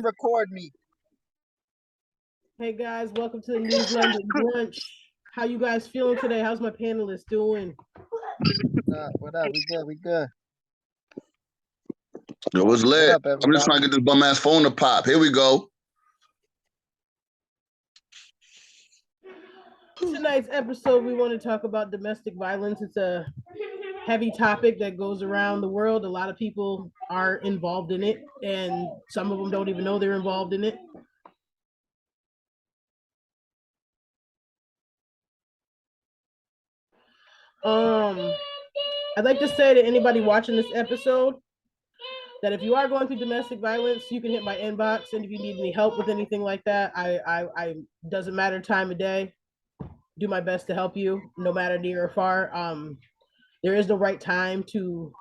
record me. Hey guys, welcome to the News London Brunch. How you guys feeling today? How's my panelists doing? What up? We good. We good. Yo, what's lit? What up, I'm just trying to get this bum ass phone to pop. Here we go. Tonight's episode, we want to talk about domestic violence. It's a heavy topic that goes around the world. A lot of people are involved in it, and some of them don't even know they're involved in it. I'd like to say to anybody watching this episode that if you are going through domestic violence, you can hit my inbox, and if you need any help with anything like that, I doesn't matter time of day, do my best to help you, no matter near or far. There is the right time to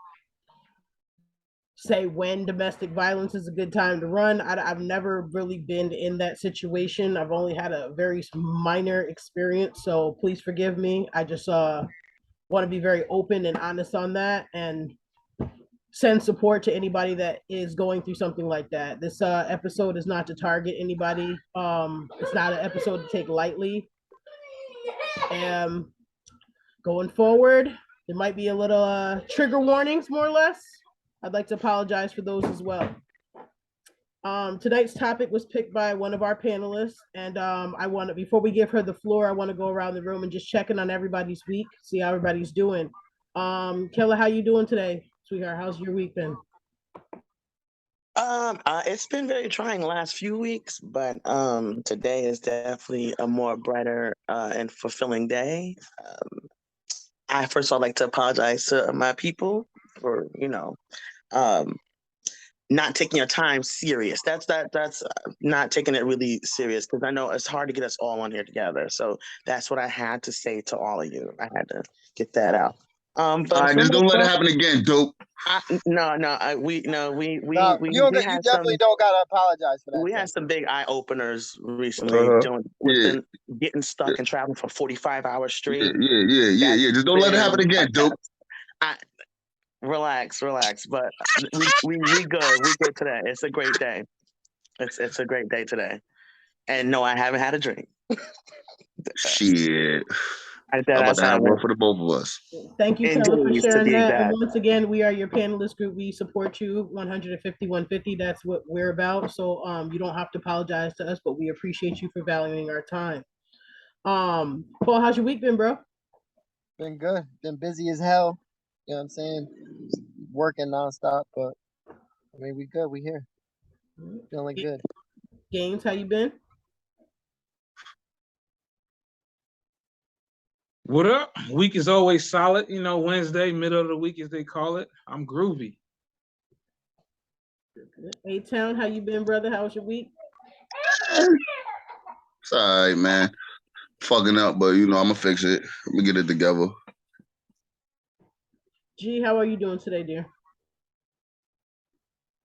say when domestic violence is a good time to run. I've never really been in that situation. I've only had a very minor experience, so please forgive me. I just want to be very open and honest on that, and send support to anybody that is going through something like that. This episode is not to target anybody. It's not an episode to take lightly. Going forward, there might be a little trigger warnings, more or less. I'd like to apologize for those as well. Tonight's topic was picked by one of our panelists, and before we give her the floor, I want to go around the room and just check in on everybody's week, see how everybody's doing. Kayla, how you doing today, sweetheart? How's your week been? It's been very trying the last few weeks, but today is definitely a more brighter and fulfilling day. I first of all like to apologize to my people for not taking your time serious. That's not taking it really serious, because I know it's hard to get us all on here together. So that's what I had to say to all of you. I had to get that out. But all right, just don't let it happen again, dope. You definitely don't gotta apologize for that. We had some big eye openers recently, getting stuck and traveling for 45 hours straight. Yeah. Just don't let it happen again, dope. Relax. But we good. We good today. It's a great day. It's a great day today. And no, I haven't had a drink. Shit. I'm about to have one for the both of us. Thank you, Taylor, for sharing that. And once again, we are your panelist group. We support you 150, 150. That's what we're about. So you don't have to apologize to us, but we appreciate you for valuing our time. Paul, how's your week been, bro? Been good. Been busy as hell. You know what I'm saying? Working nonstop, but I mean, we good. We here. Feeling good. Gaines, how you been? What up? Week is always solid. Wednesday, middle of the week, as they call it. I'm groovy. A-Town, how you been, brother? How was your week? It's all right, man. Fucking up, but I'm gonna fix it. Let me get it together. G, how are you doing today, dear?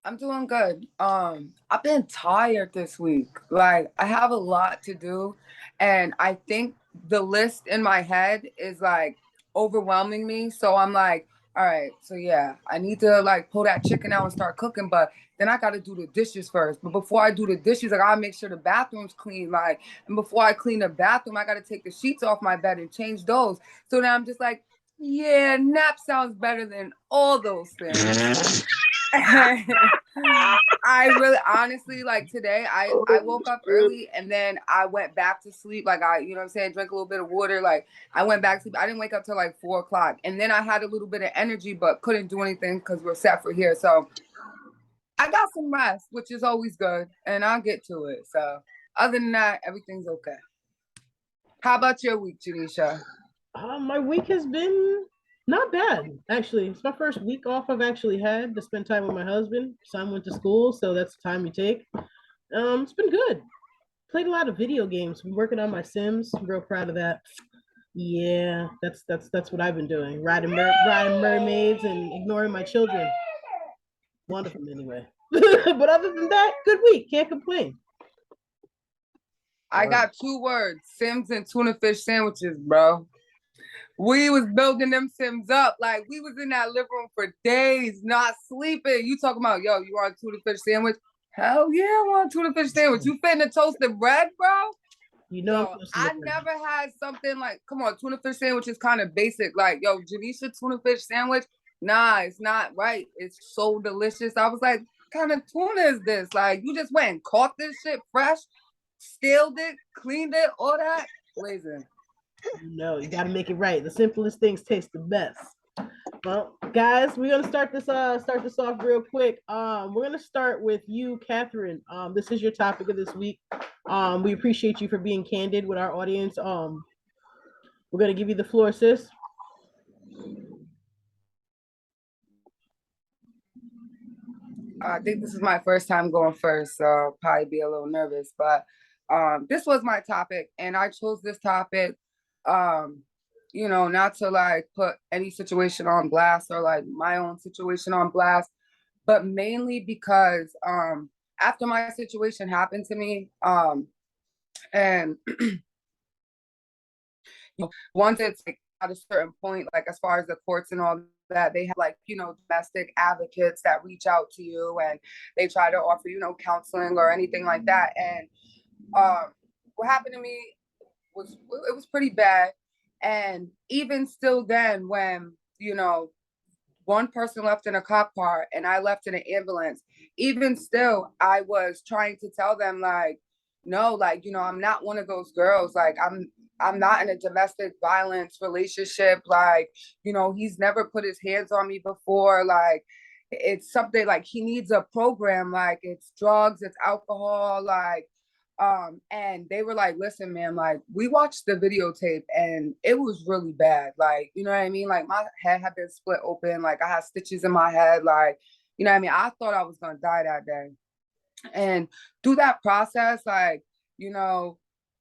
I'm doing good. I've been tired this week. Like, I have a lot to do, and I think the list in my head is like overwhelming me. So I'm like, all right, so yeah, I need to like pull that chicken out and start cooking, but then I gotta do the dishes first. But before I do the dishes, I gotta make sure the bathroom's clean. And before I clean the bathroom, I gotta take the sheets off my bed and change those. So now I'm just like, yeah, nap sounds better than all those things. I really honestly, like today, I woke up early and then I went back to sleep. Like drank a little bit of water. Like I went back to sleep. I didn't wake up till like 4 o'clock. And then I had a little bit of energy, but couldn't do anything because we're set for here. So I got some rest, which is always good. And I'll get to it. So other than that, everything's okay. How about your week, Janisha? My week has been not bad, actually. It's my first week off I've actually had to spend time with my husband. Son went to school, so that's the time you take. It's been good. Played a lot of video games. Been working on my Sims. I'm real proud of that. Yeah, that's what I've been doing. Riding mermaids and ignoring my children. One of them anyway. But other than that, good week. Can't complain. I got 2 words: Sims and tuna fish sandwiches, bro. We was building them Sims up. Like, we was in that living room for days, not sleeping. You talking about, yo, you want a tuna fish sandwich? Hell yeah, I want a tuna fish sandwich. You finna toasted bread, bro? You know, Yo, I never had something like, come on, tuna fish sandwich is kind of basic. Like, yo, Janisha tuna fish sandwich. Nah, it's not right. It's so delicious. I was like, what kind of tuna is this? Like, you just went and caught this shit fresh, scaled it, cleaned it, all that. Blazing. No, you got to make it right. The simplest things taste the best. Well, guys, we're gonna start this off real quick. We're gonna start with you, Catherine. This is your topic of this week. We appreciate you for being candid with our audience. We're gonna give you the floor, sis. I think this is my first time going first, so I'll probably be a little nervous, but this was my topic, and I chose this topic, not to like put any situation on blast or like my own situation on blast, but mainly because after my situation happened to me, and once it's like at a certain point, like as far as the courts and all that, they have like, domestic advocates that reach out to you and they try to offer, counseling or anything like that. And what happened to me was pretty bad. And even still then, when, one person left in a cop car and I left in an ambulance, even still, I was trying to tell them like, no, like, I'm not one of those girls. Like, I'm not in a domestic violence relationship. Like, he's never put his hands on me before. Like, it's something like he needs a program. Like, it's drugs, it's alcohol. Like, and they were like, listen, man, like we watched the videotape and it was really bad. Like, you know what I mean? Like my head had been split open. Like I had stitches in my head. Like, you know what I mean? I thought I was going to die that day. And through that process, like,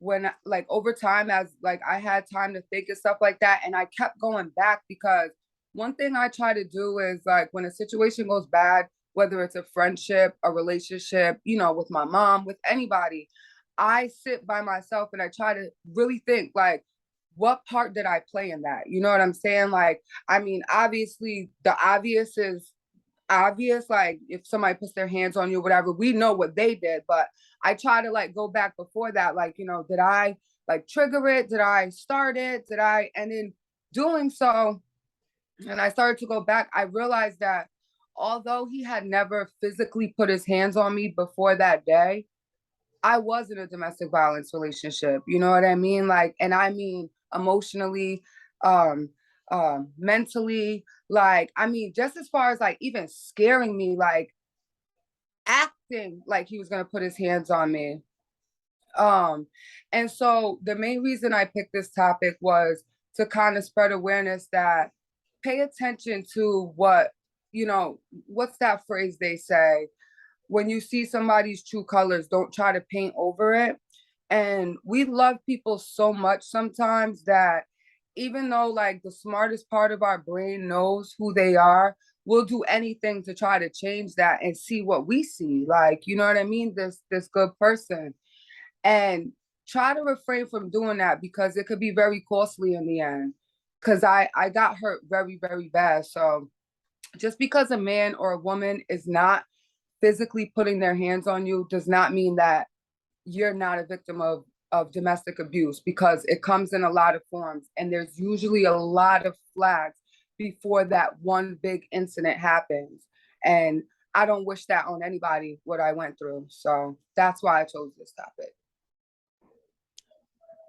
when like over time, as like I had time to think and stuff like that, and I kept going back because one thing I try to do is like when a situation goes bad, whether it's a friendship, a relationship, with my mom, with anybody, I sit by myself and I try to really think like, what part did I play in that? You know what I'm saying? Like, I mean, obviously the obvious is obvious. Like if somebody puts their hands on you, whatever, we know what they did. But I try to like go back before that. Like, did I like trigger it? Did I start it? And in doing so, and I started to go back, I realized that although he had never physically put his hands on me before that day, I was in a domestic violence relationship. You know what I mean? Like, and I mean emotionally, mentally, like, I mean, just as far as like even scaring me, like acting like he was gonna put his hands on me. And so the main reason I picked this topic was to kind of spread awareness that pay attention to what, what's that phrase they say? When you see somebody's true colors, don't try to paint over it. And we love people so much sometimes that even though like the smartest part of our brain knows who they are, we'll do anything to try to change that and see what we see. Like, you know what I mean? This good person. And try to refrain from doing that because it could be very costly in the end. Because I got hurt very, very bad. So just because a man or a woman is not physically putting their hands on you does not mean that you're not a victim of domestic abuse, because it comes in a lot of forms and there's usually a lot of flags before that one big incident happens. And I don't wish that on anybody, what I went through. So that's why I chose this topic.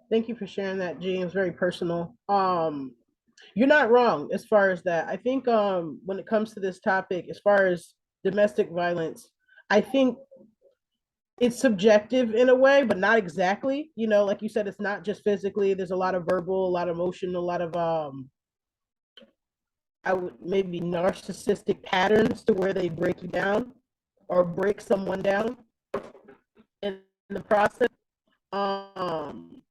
Thank you for sharing that, James. Very personal. You're not wrong as far as that. I think when it comes to this topic, as far as domestic violence, I think it's subjective in a way, but not exactly. Like you said, it's not just physically. There's a lot of verbal, a lot of emotion, a lot of I would maybe narcissistic patterns to where they break you down or break someone down in the process. I'm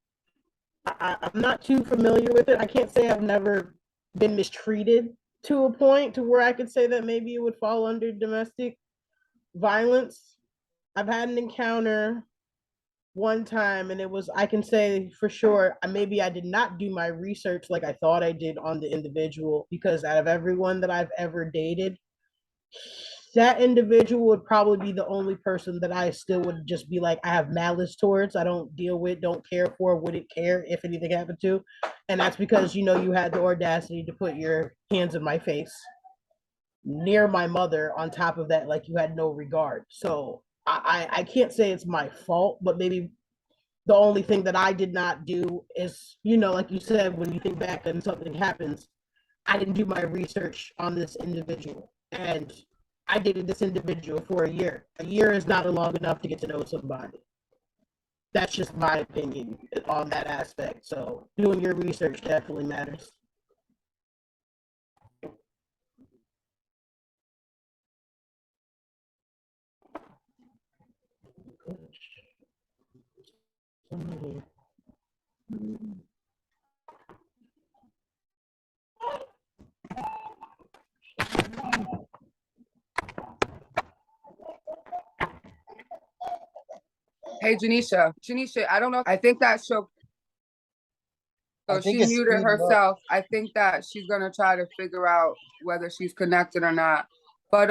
not too familiar with it. I can't say I've never been mistreated to a point to where I could say that maybe it would fall under domestic violence. I've had an encounter one time, and I can say for sure, maybe I did not do my research like I thought I did on the individual, because out of everyone that I've ever dated, that individual would probably be the only person that I still would just be like, I have malice towards. I don't deal with, don't care for, wouldn't care if anything happened to. And that's because, you know, you had the audacity to put your hands in my face near my mother. On top of that, like, you had no regard. So I can't say it's my fault, but maybe the only thing that I did not do is, you know, like you said, when you think back and something happens, I didn't do my research on this individual. And I dated this individual for a year. A year is not long enough to get to know somebody. That's just my opinion on that aspect. So doing your research definitely matters. Hey, Janisha. Janisha, I don't know. I think that she'll. So she it's muted speeding up. herself. I think that she's gonna try to figure out whether she's connected or not. But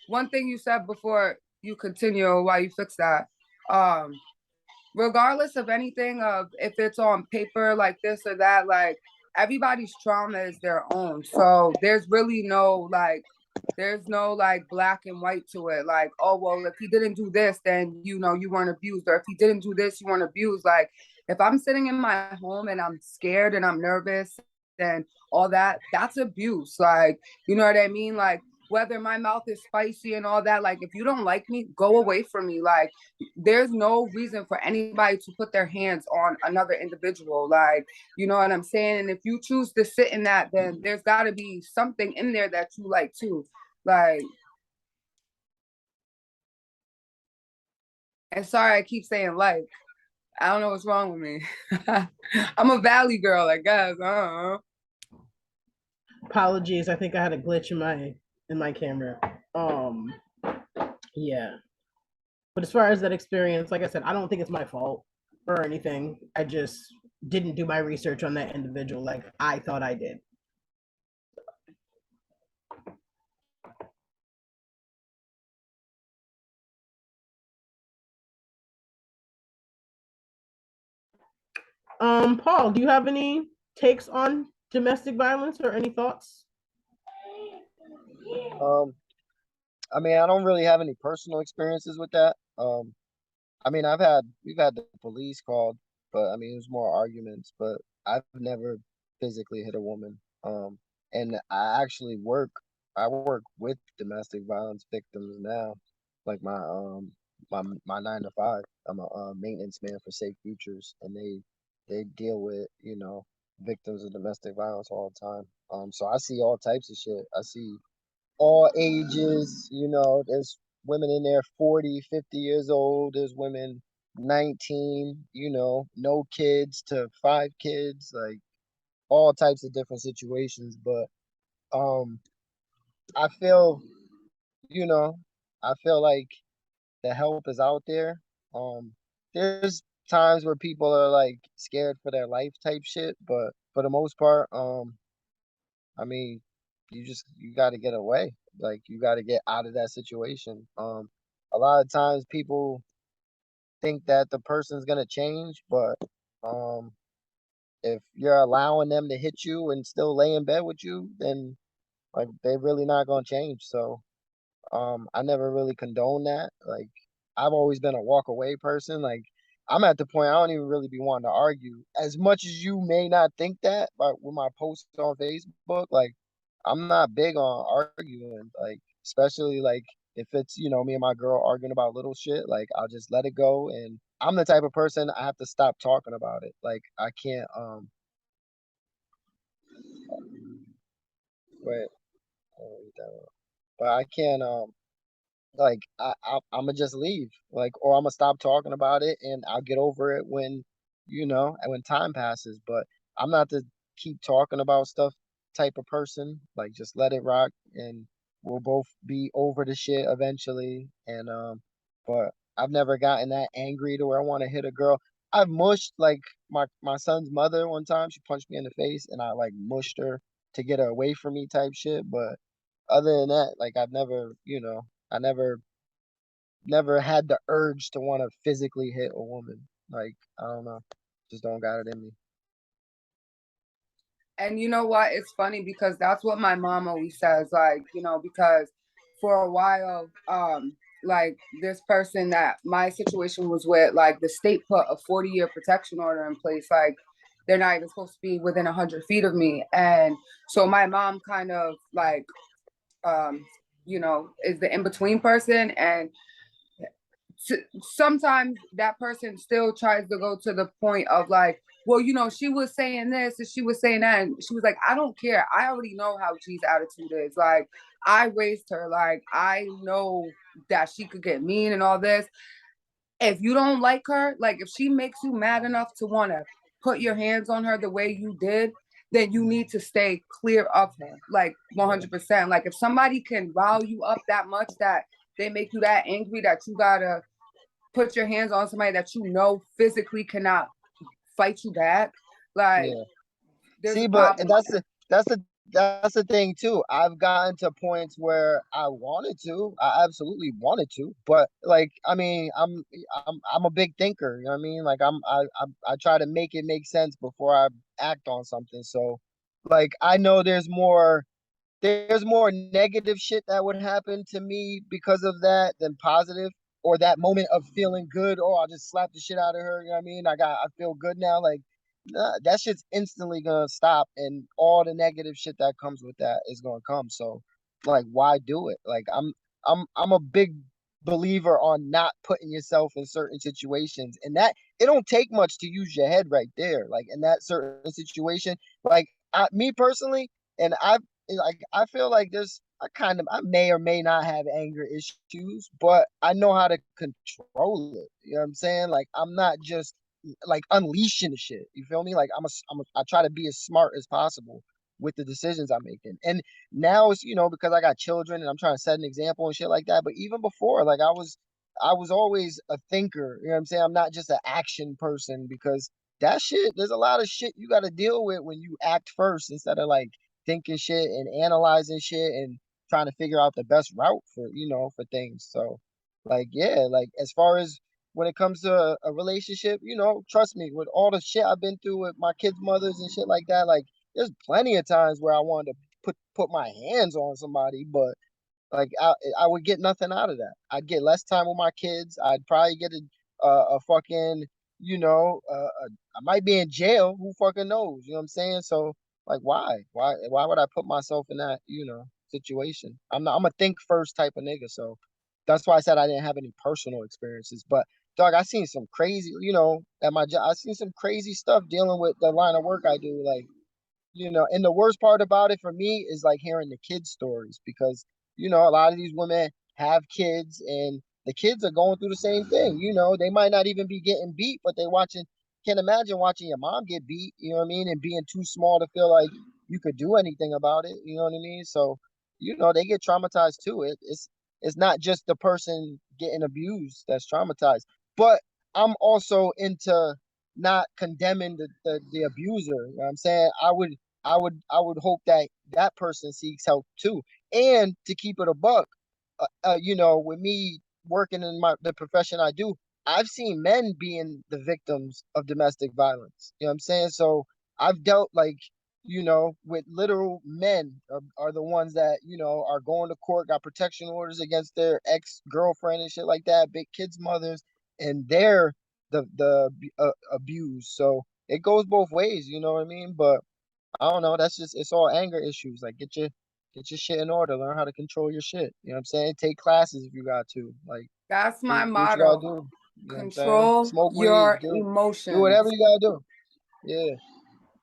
one thing you said before you continue while you fix that, regardless of anything, of if it's on paper like this or that, like, everybody's trauma is their own. So there's really no like black and white to it. Like, oh well, if he didn't do this, then you know you weren't abused, or if he didn't do this, you weren't abused. Like, if I'm sitting in my home and I'm scared and I'm nervous and all that, that's abuse. Like, you know what I mean? Like, whether my mouth is spicy and all that, like, if you don't like me, go away from me. Like, there's no reason for anybody to put their hands on another individual. Like, you know what I'm saying? And if you choose to sit in that, then there's got to be something in there that you like too. Like, and sorry, I keep saying like. I don't know what's wrong with me. I'm a valley girl, I guess. Apologies, I think I had a glitch in my camera. Yeah. But as far as that experience, like I said, I don't think it's my fault or anything. I just didn't do my research on that individual like I thought I did. Paul, do you have any takes on domestic violence or any thoughts? I mean, I don't really have any personal experiences with that. I mean, we've had the police called, but I mean, it was more arguments, but I've never physically hit a woman. And I work with domestic violence victims now, like my 9 to 5. I'm a maintenance man for Safe Futures, and they deal with, you know, victims of domestic violence all the time. So I see all types of shit. I see all ages, you know, there's women in there 40, 50 years old, there's women 19, you know, no kids to 5 kids, like all types of different situations. But um I feel, you know, I feel like the help is out there. There's times where people are like scared for their life type shit, but for the most part, I mean, you got to get away. Like, you got to get out of that situation. A lot of times people think that the person's gonna change, but um, if you're allowing them to hit you and still lay in bed with you, then like they're really not gonna change. So I never really condone that. Like, I've always been a walk away person. Like, I'm at the point I don't even really be wanting to argue. As much as you may not think that, but with my posts on Facebook, like, I'm not big on arguing. Like, especially like if it's, you know, me and my girl arguing about little shit, like I'll just let it go. And I'm the type of person I have to stop talking about it. Like, I can't wait, but I can't like I'm gonna just leave, like, or I'm gonna stop talking about it and I'll get over it when, you know, and when time passes. But I'm not the keep talking about stuff type of person. Like, just let it rock and we'll both be over the shit eventually. And but I've never gotten that angry to where I want to hit a girl. I've mushed like my son's mother one time. She punched me in the face and I like mushed her to get her away from me type shit. But other than that, like, I've never, you know, I never had the urge to want to physically hit a woman. Like, I don't know, just don't got it in me. And you know what? It's funny because that's what my mom always says. Like, because for a while, like this person that my situation was with, like the state put a 40-year protection order in place. Like, they're not even supposed to be within 100 feet of me. And so my mom kind of like, is the in-between person. And sometimes that person still tries to go to the point of like, well, she was saying this and she was saying that. And she was like, I don't care. I already know how G's attitude is. Like, I raised her. Like, I know that she could get mean and all this. If you don't like her, like if she makes you mad enough to want to put your hands on her the way you did, then you need to stay clear of her. Like 100%. Like if somebody can rile you up that much that they make you that angry that you gotta put your hands on somebody that physically cannot fight you back, like Yeah. there's See, a but problem. that's the thing too. I've gotten to points where I absolutely wanted to, but like, I mean, I'm a big thinker. You know what I mean? Like, I try to make it make sense before I act on something. So, like, I know there's more negative shit that would happen to me because of that than positive, or that moment of feeling good. Oh, I just slapped the shit out of her. You know what I mean? I feel good now. Like, nah, that shit's instantly gonna stop, and all the negative shit that comes with that is gonna come. So, like, why do it? Like, I'm a big believer on not putting yourself in certain situations, and that it don't take much to use your head right there. Like in that certain situation, like me personally, and I feel like I may or may not have anger issues, but I know how to control it. You know what I'm saying? Like, I'm not just like unleashing the shit. You feel me? Like, I try to be as smart as possible with the decisions I'm making. And now it's, because I got children and I'm trying to set an example and shit like that. But even before, like, I was always a thinker. You know what I'm saying? I'm not just an action person, because that shit, there's a lot of shit you got to deal with when you act first instead of like thinking shit and analyzing shit and trying to figure out the best route for things. So, like, yeah, like, as far as when it comes to a relationship, trust me, with all the shit I've been through with my kids' mothers and shit like that, like, there's plenty of times where I wanted to put my hands on somebody, but like, I would get nothing out of that. I'd get less time with my kids. I'd probably get a fucking, I might be in jail. Who fucking knows? You know what I'm saying? So, like, why would I put myself in that situation? I'm a think first type of nigga. So that's why I said I didn't have any personal experiences. But dog, I seen some crazy, at my job. I seen some crazy stuff dealing with the line of work I do. Like, and the worst part about it for me is like hearing the kids' stories, because a lot of these women have kids, and the kids are going through the same thing. They might not even be getting beat, but they watching. Can't imagine watching your mom get beat. You know what I mean? And being too small to feel like you could do anything about it. You know what I mean? So, they get traumatized too. It's not just the person getting abused that's traumatized, but I'm also into not condemning the abuser. You know what I'm saying? I would hope that that person seeks help too. And to keep it a buck, with me working in the profession I do, I've seen men being the victims of domestic violence. You know what I'm saying? So I've dealt, like, with literal men are the ones that, are going to court, got protection orders against their ex-girlfriend and shit like that, big kids' mothers, and they're the abused. So it goes both ways, you know what I mean? But I don't know. It's all anger issues. Like, get your shit in order. Learn how to control your shit. You know what I'm saying? Take classes if you got to. Like, That's my do what you gotta motto. do. You know what I'm saying? Control Smoke weed. your Do emotions. whatever you gotta do. Yeah.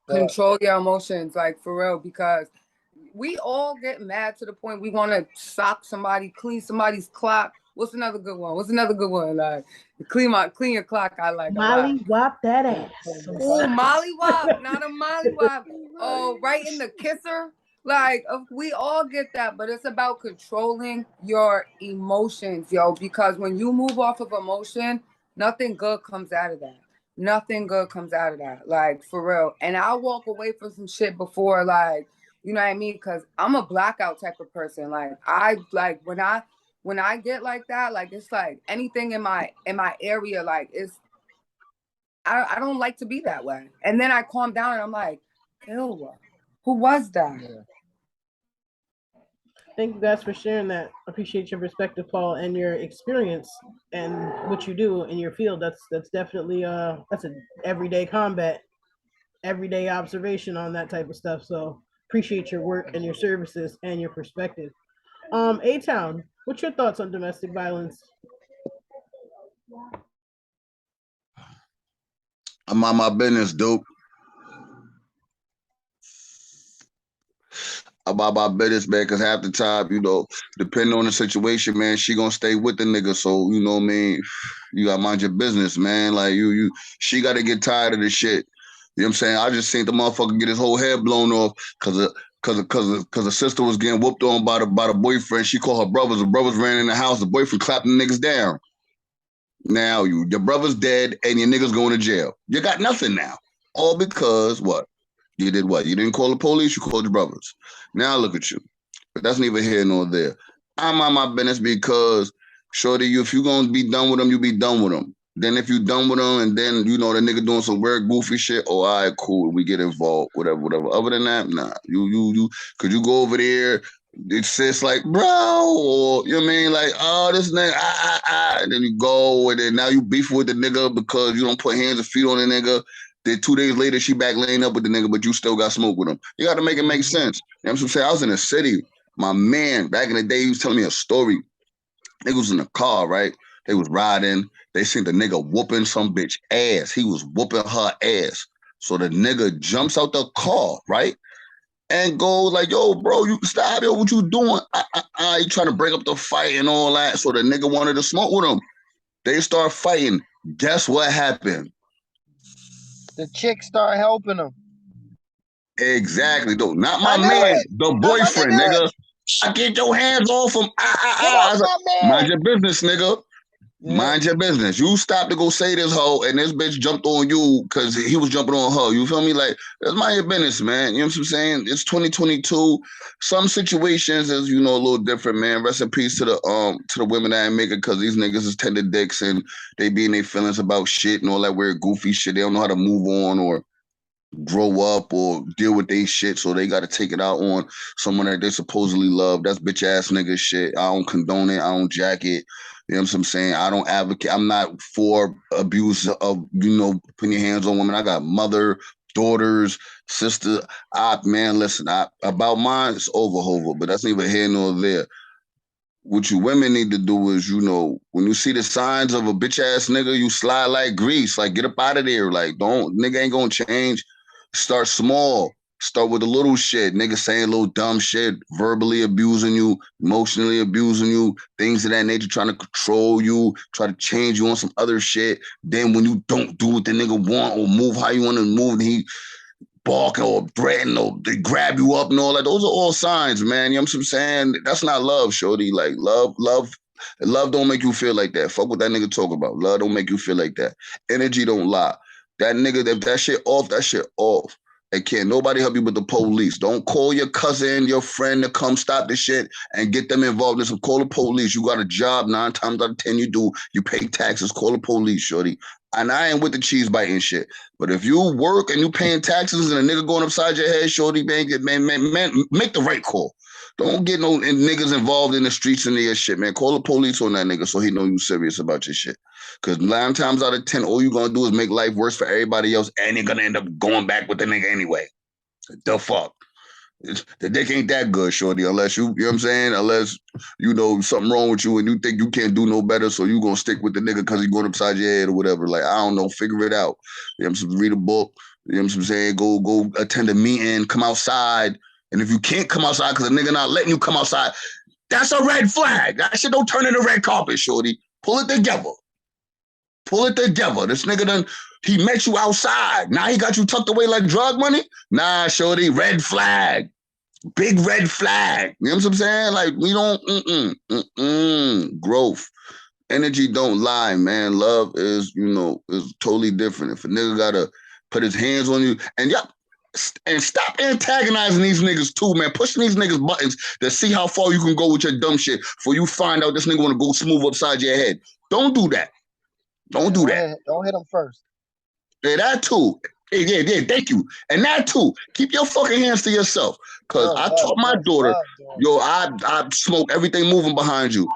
But Control your emotions, like for real, because we all get mad to the point we want to sock somebody, clean somebody's clock. What's another good one? What's another good one? Like clean your clock. I like a lot. Molly whop that ass. Oh, Molly Wop, not a Molly Wop. Oh, right in the kisser. Like, we all get that, but it's about controlling your emotions, yo. Because when you move off of emotion, nothing good comes out of that. Nothing good comes out of that. Like, for real. And I'll walk away from some shit before, like, you know what I mean? Because I'm a blackout type of person. Like, when when I get like that, like it's like anything in my area, like I don't like to be that way. And then I calm down and I'm like, ew, who was that? Yeah. Thank you guys for sharing that. Appreciate your perspective, Paul, and your experience and what you do in your field. That's definitely that's an everyday combat, everyday observation on that type of stuff. So appreciate your work and your services and your perspective. A Town, what's your thoughts on domestic violence? I'm on my business, dude. About my business, man, because half the time, depending on the situation, man, she gonna stay with the nigga. So, you know what I mean? You gotta mind your business, man. Like she gotta get tired of this shit. You know what I'm saying? I just seen the motherfucker get his whole head blown off because the sister was getting whooped on by the boyfriend. She called her brothers. The brothers ran in the house. The boyfriend clapped the niggas down. Now your brother's dead and your niggas going to jail. You got nothing now. All because what? You did what? You didn't call the police, you called your brothers. Now look at you. But that's neither here nor there. I'm on my business because, shorty, if you going to be done with them, you be done with them. Then if you done with them and then, the nigga doing some weird, goofy shit, oh, all right, cool, we get involved, whatever. Other than that, nah. Could you go over there, it's like, bro, or, you know what I mean? Like, oh, this nigga, and then you go, and then now you beef with the nigga because you don't put hands and feet on the nigga. Then 2 days later, she back laying up with the nigga, but you still got smoke with him. You got to make it make sense. You know what I'm saying? I was in the city. My man, back in the day, he was telling me a story. Nigga was in the car, right? They was riding. They seen the nigga whooping some bitch ass. He was whooping her ass. So the nigga jumps out the car, right? And goes like, yo, bro, you stop, yo, what you doing? You trying to break up the fight and all that. So the nigga wanted to smoke with him. They start fighting. Guess what happened? The chick start helping him. Exactly, though. Not I my knew man, it. the That's my boyfriend, nigga. nigga. I get your hands off him. Get I off was like, my man. mind your business, nigga. Yeah. Mind your business. You stop to go say this hoe, and this bitch jumped on you because he was jumping on her. You feel me? Like, that's mind your business, man. You know what I'm saying? It's 2022. Some situations is, a little different, man. Rest in peace to the women that ain't make it because these niggas is tender dicks and they be in their feelings about shit and all that weird goofy shit. They don't know how to move on or grow up or deal with they shit, so they got to take it out on someone that they supposedly love. That's bitch ass nigga shit. I don't condone it. I don't jack it. You know what I'm saying? I don't advocate. I'm not for abuse of, putting your hands on women. I got mother, daughters, sister. Man, listen, about mine, it's over, but that's neither here nor there. What you women need to do is, when you see the signs of a bitch ass nigga, you slide like grease. Like, get up out of there. Like, nigga ain't gonna change. Start small. Start with a little shit. Nigga saying little dumb shit, verbally abusing you, emotionally abusing you, things of that nature, trying to control you, try to change you on some other shit. Then when you don't do what the nigga want or move how you want to move, he barking or threaten or they grab you up and all that. Those are all signs, man. You know what I'm saying? That's not love, shorty. Like, love don't make you feel like that. Fuck what that nigga talk about. Love don't make you feel like that. Energy don't lie. That nigga, if that shit off, that shit off. And can't nobody help you but the police. Don't call your cousin, your friend to come stop the shit and get them involved in some. Call the police. You got a job 9 times out of 10 you do. You pay taxes. Call the police, shorty. And I ain't with the cheese biting shit. But if you work and you paying taxes and a nigga going upside your head, shorty, man, make the right call. Don't get no niggas involved in the streets and their shit, man. Call the police on that nigga so he know you serious about your shit. Because 9 times out of 10, all you gonna do is make life worse for everybody else, and you're gonna end up going back with the nigga anyway. The fuck? The dick ain't that good, shorty, unless you know what I'm saying? Unless something wrong with you and you think you can't do no better, so you gonna stick with the nigga because he's going upside your head or whatever. Like, I don't know, figure it out. You know what I'm saying? Read a book, you know what I'm saying? Go attend a meeting, come outside. And if you can't come outside because the nigga not letting you come outside, that's a red flag. That shit don't turn into red carpet, shorty. Pull it together. Pull it together. This nigga he met you outside. Now he got you tucked away like drug money? Nah, shorty, red flag. Big red flag. You know what I'm saying? Like, we don't, growth. Energy don't lie, man. Love is totally different. If a nigga gotta put his hands on you, and And stop antagonizing these niggas too, man. Pushing these niggas buttons to see how far you can go with your dumb shit before you find out this nigga want to go smooth upside your head. Don't do that. Don't do that. Don't hit them first. Yeah, that too. Yeah, thank you. And that too. Keep your fucking hands to yourself. Cause I taught my daughter, yo, I smoke everything moving behind you.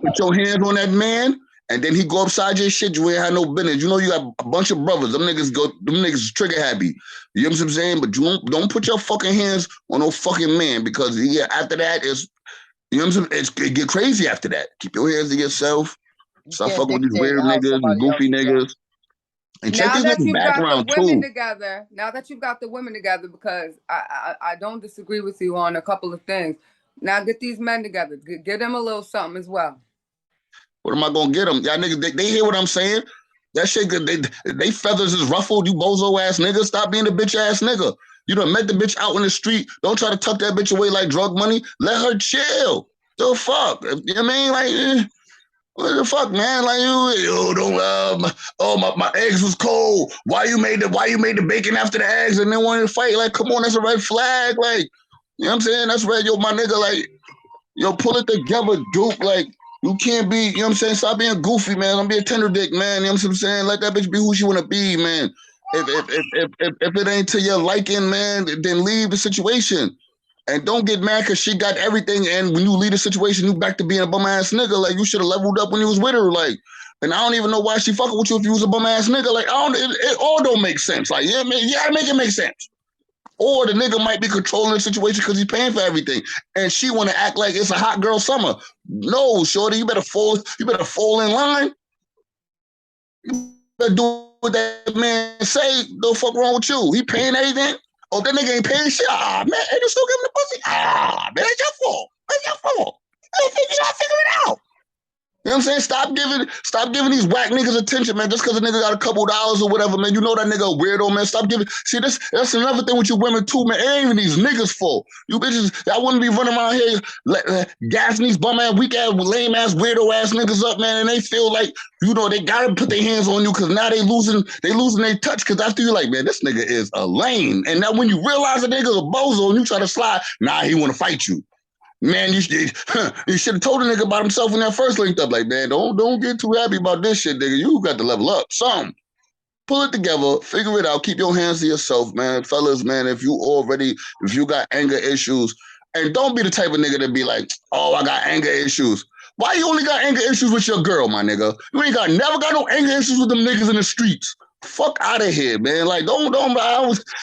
Put your hands on that man, and then he go upside your shit. You ain't had no business. You know you got a bunch of brothers. Them niggas is trigger happy. You know what I'm saying? But you don't put your fucking hands on no fucking man, because after that is, you know what I'm saying? It get crazy after that. Keep your hands to yourself. Stop fucking with these weird niggas and goofy niggas. And check these niggas' background too. Now that you've got the women together, because I don't disagree with you on a couple of things. Now get these men together. Get them a little something as well. What am I gonna get them? Y'all niggas, they hear what I'm saying? That shit, they feathers is ruffled. You bozo ass nigga. Stop being a bitch ass nigga. You done met the bitch out in the street. Don't try to tuck that bitch away like drug money. Let her chill. The fuck? You know what I mean? What the fuck, man? Like you don't my eggs was cold. Why you made the bacon after the eggs and then wanted to fight? Like, come on, that's a red flag. Like, you know what I'm saying? That's red, yo, my nigga. Like, yo, pull it together, Duke. Like, you can't be, you know what I'm saying? Stop being goofy, man. Don't be a tender dick, man. You know what I'm saying? Let that bitch be who she wanna be, man. If it ain't to your liking, man, then leave the situation. And don't get mad because she got everything. And when you leave the situation, you back to being a bum ass nigga. Like, you should have leveled up when you was with her. Like, and I don't even know why she fucking with you if you was a bum ass nigga. Like, it all don't make sense. Like, yeah, man, you gotta make it make sense. Or the nigga might be controlling the situation because he's paying for everything. And she wanna act like it's a hot girl summer. No, shorty, you better fall in line. You better do what that man say. The fuck wrong with you? He paying everything. Oh, that nigga ain't paying shit. Ah, man, and you still giving the pussy. Ah, man, it's your fault. It's your fault. You gotta figure it out. You know what I'm saying? Stop giving these whack niggas attention, man. Just because a nigga got a couple dollars or whatever, man. You know that nigga a weirdo, man. Stop giving. See, that's another thing with you women too, man. It ain't even these niggas' fault. You bitches, I wouldn't be running around here gassing these bum ass, weak ass, lame ass, weirdo ass niggas up, man. And they feel like, you know, they gotta put their hands on you because now they losing their touch. Because after you like, man, this nigga is a lame. And now when you realize a nigga's a bozo and you try to slide, nah, he want to fight you. Man, you should have told a nigga about himself when that first linked up. Like, man, don't get too happy about this shit, nigga. You got to level up. Something. Pull it together. Figure it out. Keep your hands to yourself, man. Fellas, man, if you got anger issues, and don't be the type of nigga to be like, oh, I got anger issues. Why you only got anger issues with your girl, my nigga? You ain't never got no anger issues with them niggas in the streets. Fuck out of here, man. Like,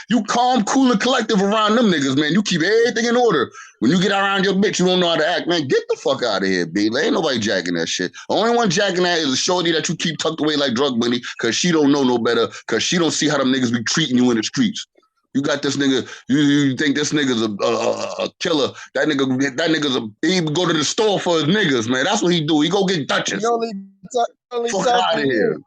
you calm, cool, and collective around them niggas, man. You keep everything in order. When you get around your bitch, you don't know how to act, man. Get the fuck out of here, B. There ain't nobody jacking that shit. The only one jacking that is a shorty that you keep tucked away like drug money because she don't know no better, because she don't see how them niggas be treating you in the streets. You got this nigga, you think this nigga's a killer. That nigga's he go to the store for his niggas, man. That's what he do. He go get Dutchess. Fuck out of here.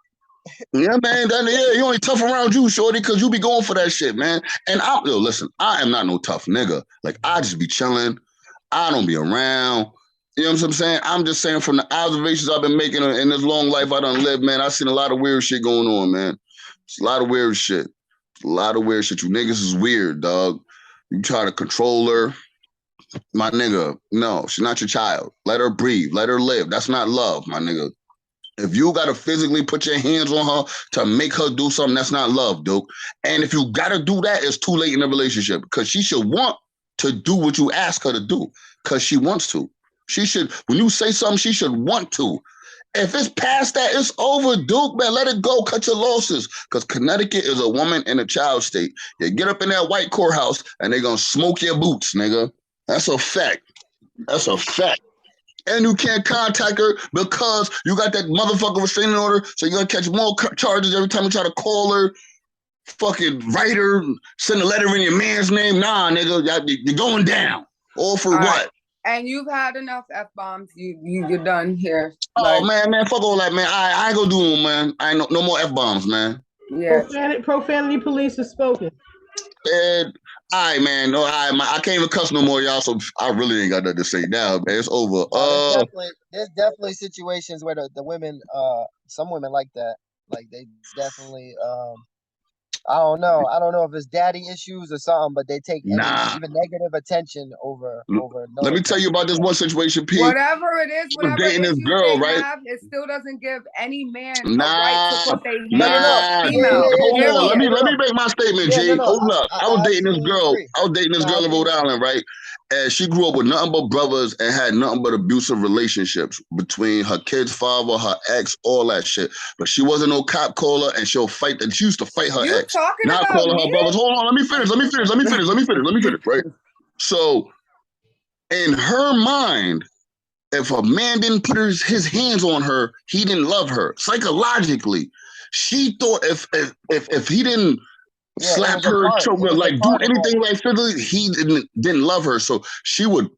Yeah, man. You only tough around you, shorty, because you be going for that shit, man. And listen, I am not no tough nigga. Like, I just be chilling. I don't be around. You know what I'm saying? I'm just saying from the observations I've been making in this long life I done lived, man, I seen a lot of weird shit going on, man. It's a lot of weird shit. You niggas is weird, dog. You try to control her. My nigga, no, she's not your child. Let her breathe. Let her live. That's not love, my nigga. If you got to physically put your hands on her to make her do something, that's not love, Duke. And if you got to do that, it's too late in the relationship because she should want to do what you ask her to do because she wants to. She should, when you say something, she should want to. If it's past that, it's over, Duke, man. Let it go. Cut your losses because Connecticut is a woman in a child state. You get up in that white courthouse and they're going to smoke your boots, nigga. That's a fact. That's a fact. And you can't contact her because you got that motherfucker restraining order. So you're going to catch more charges every time you try to call her. Fucking write her, send a letter in your man's name. Nah, nigga, you're going down. All for what? Right. And you've had enough F-bombs. You're done here. Oh, man, fuck all that, man. I ain't going to do them, man. I ain't no more F-bombs, man. Yeah. Profanity police has spoken. All right, man. No, I can't even cuss no more, y'all. So I really ain't got nothing to say now, man. It's over. There's definitely situations where the women, some women like that. Like they definitely I don't know. I don't know if it's daddy issues or something, but they take any Nah. even negative attention over no Let me tell you attention. about this one situation, P. Whatever it is, I was whatever dating this issues girl, they right? have, it still doesn't give any man a right to Nah, put their No, hands on a nah. female. Hold on. no, Let Period. me no. make my statement, Yeah, G. no. Hold up. I was I dating this absolutely girl. agree. I was dating this No, I girl in agree Rhode with you. Island, right? And she grew up with nothing but brothers and had nothing but abusive relationships between her kid's father, her ex, all that shit. But she wasn't no cop caller, and she'll fight. She used to fight her You ex, talking not about calling me? her brothers. Hold on. Let me finish. Right? So in her mind, if a man didn't put his hands on her, he didn't love her. Psychologically, she thought if he didn't Yeah, it slap was a her, part. choke It her, was a like do part of anything like physically, he didn't love her. So she would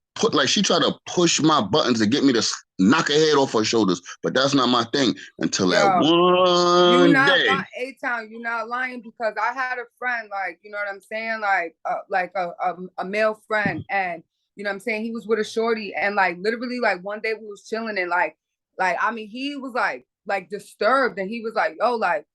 she tried to push my buttons to get me to knock her head off her shoulders. But that's not my thing until that Yo, you one not day. lying, A-Town, you not lying, because I had a friend, like, you know what I'm saying, like a male friend, and you know what I'm saying, he was with a shorty, and like literally like one day we was chilling, and like I mean he was like disturbed, and he was like, yo, like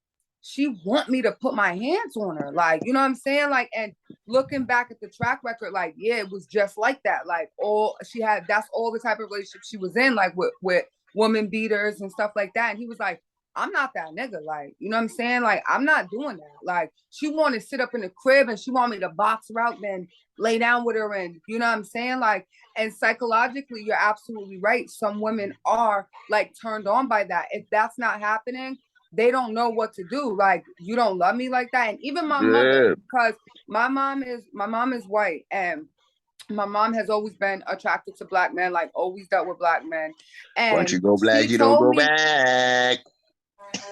she want me to put my hands on her, like, you know what I'm saying, like, and looking back at the track record, like, yeah, it was just like that, like all she had, that's all the type of relationship she was in, like with woman beaters and stuff like that. And he was like, I'm not that nigga. Like, you know what I'm saying? Like, I'm not doing that. Like, she wanted to sit up in the crib and she wanted me to box her out, then lay down with her. And you know what I'm saying? Like, and psychologically, you're absolutely right. Some women are like turned on by that. If that's not happening, they don't know what to do. Like, you don't love me like that. And even my mother, Yeah. because my mom is white, and my mom has always been attracted to black men, like always dealt with black men. Once And you go black, you don't go back.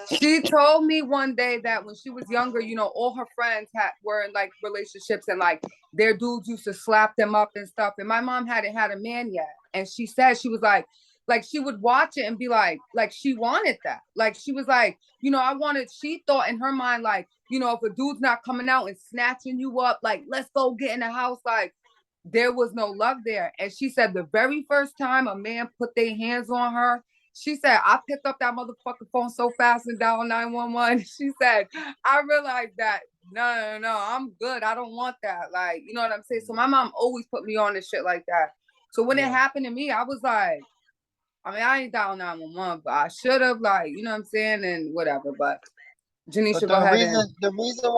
she told me one day that when she was younger, you know, all her friends were in like relationships, and like their dudes used to slap them up and stuff. And my mom hadn't had a man yet. And she said, she was like she would watch it and be like she wanted that. Like she was like, you know, she thought in her mind, like, you know, if a dude's not coming out and snatching you up, like, let's go get in the house, like, there was no love there. And she said the very first time a man put their hands on her, she said, I picked up that motherfucking phone so fast and dialed 911. She said, I realized that, no, I'm good. I don't want that. Like, you know what I'm saying? So my mom always put me on this shit like that. So when it happened to me, I was like, I mean, I ain't dialed 911, but I should have, like, you know what I'm saying? And whatever. But But Janisha, go ahead and. the reason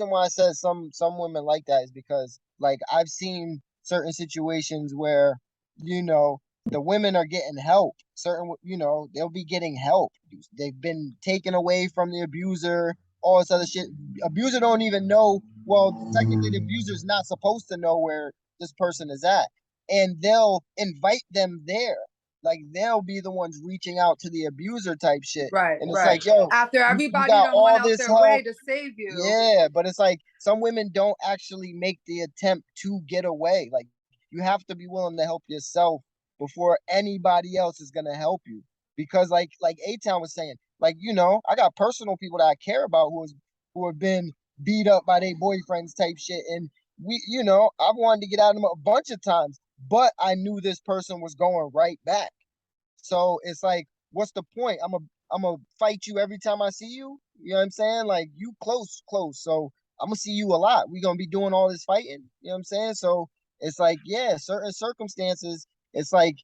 why I said some women like that is because like I've seen certain situations where you know the women are getting help. They'll be getting help. They've been taken away from the abuser, all this other shit. Abuser don't even know. Well, technically, the abuser's not supposed to know where this person is at, and they'll invite them there. Like they'll be the ones reaching out to the abuser type shit, Right, and it's right. like, yo, After you everybody got done went all out this their way help. to save you. Yeah, but it's like some women don't actually make the attempt to get away. Like you have to be willing to help yourself before anybody else is gonna help you. Because like A-Town was saying, like, I got personal people that I care about who have been beat up by their boyfriends type shit. And I've wanted to get out of them a bunch of times, but I knew this person was going right back. So it's like, what's the point? I'm gonna fight you every time I see you. You know what I'm saying? Like you close. So I'm gonna see you a lot. We're gonna be doing all this fighting. You know what I'm saying? So it's like, yeah, certain circumstances, it's like,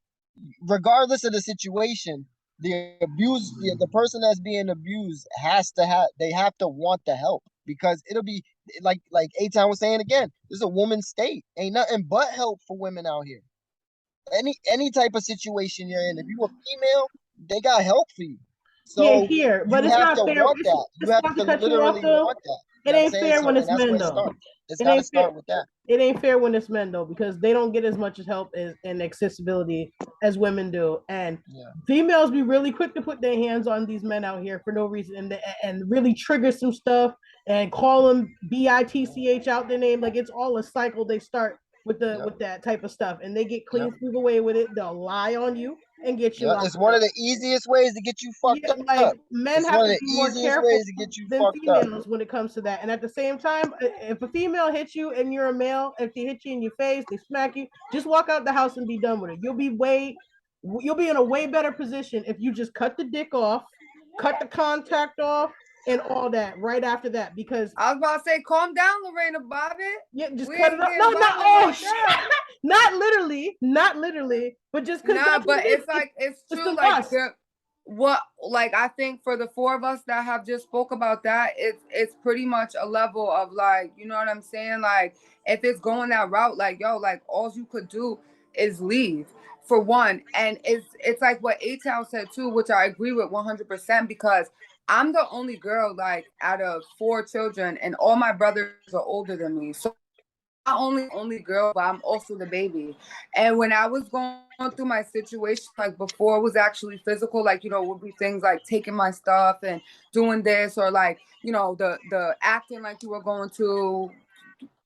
regardless of the situation, the person that's being abused they have to want the help because it'll be like A-Town was saying again, this is a woman's state. Ain't nothing but help for women out here. Any type of situation you're in, if you a female, they got help for you. Yeah, So here, but you it's have not to fair. want that. You It's have not to to cut you off literally though. want that. You It know what I'm ain't saying? fair So, when and it's that's where men it though. starts. It's It got to ain't fair. start with that. It ain't fair when it's men though, because they don't get as much help and accessibility as women do, and Yeah. females be really quick to put their hands on these men out here for no reason, and really trigger some stuff and call them bitch out their name, like it's all a cycle. They start Yep. with that type of stuff, and they get Yep. clean smooth away with it. They'll lie on you and get you Yeah. It's locked one up. of the easiest ways to get you fucked Yeah, like up. men It's have one of to the be more easiest careful ways to get you than fucked up. females when it comes to that. And at the same time, if a female hits you and you're a male, if they hit you in your face, they smack you, just walk out the house and be done with it. You'll be in a way better position if you just cut the dick off, cut the contact off, and all that right after that because I was about to say, calm down, Lorena Bobbitt. yeah, just We cut ain't it off. getting No, not violent oh like that. not literally, but just because Nah, that's what but it is. it's like it's It's true. the Like lust. what like I think for the four of us that have just spoke about that, it's pretty much a level of like, you know what I'm saying? Like if it's going that route, like yo, like all you could do is leave for one. And it's like what A-Town said too, which I agree with 100% because I'm the only girl like out of four children and all my brothers are older than me. So not only girl, but I'm also the baby. And when I was going through my situation, like before it was actually physical, like would be things like taking my stuff and doing this, or like the acting like you were going to,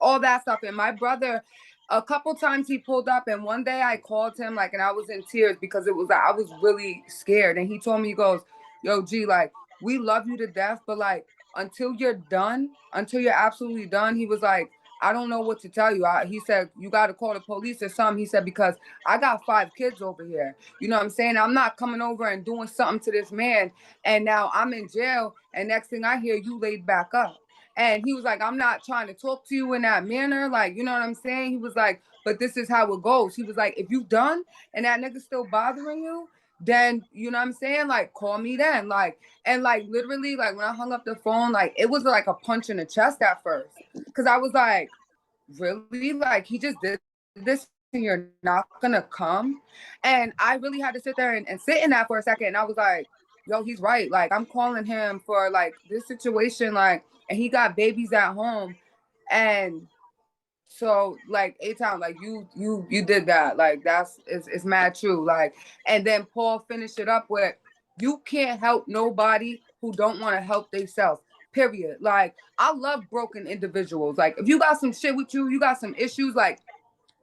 all that stuff. And my brother, a couple times he pulled up, and one day I called him like, and I was in tears because it was like I was really scared. And he told me, he goes, "Yo, G, like we love you to death, but like until you're done, until you're absolutely done," he was like, "I don't know what to tell you." He said, "You got to call the police or something." He said, "Because I got 5 kids over here. You know what I'm saying? I'm not coming over and doing something to this man. And now I'm in jail. And next thing I hear, you laid back up." And he was like, "I'm not trying to talk to you in that manner. Like, you know what I'm saying?" He was like, "But this is how it goes." He was like, "If you done and that nigga still bothering you, then you know what I'm saying? Like, call me then." Like, and like literally, like when I hung up the phone, like it was like a punch in the chest at first. Cause I was like, really? Like he just did this and you're not gonna come? And I really had to sit there and sit in that for a second. And I was like, yo, he's right. Like I'm calling him for like this situation, like, and he got babies at home. And so like A-Town, like you did that. Like that's it's mad true. Like, and then Paul finished it up with, "You can't help nobody who don't want to help themselves. Period." Like I love broken individuals. Like if you got some shit with you, you got some issues, like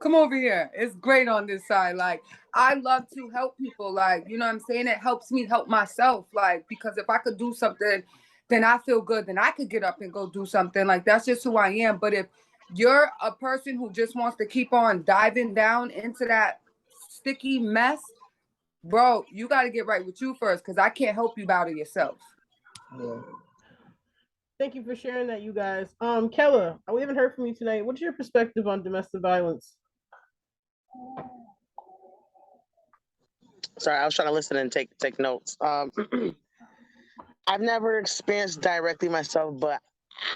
come over here. It's great on this side. Like I love to help people. Like, you know what I'm saying? It helps me help myself. Like, because if I could do something, then I feel good. Then I could get up and go do something. Like that's just who I am. But if you're a person who just wants to keep on diving down into that sticky mess, bro, you got to get right with you first, because I can't help you out of yourself. Yeah. Thank you for sharing that, you guys. Kella, we haven't heard from you tonight. What's your perspective on domestic violence? Sorry, I was trying to listen and take notes. I've never experienced directly myself, but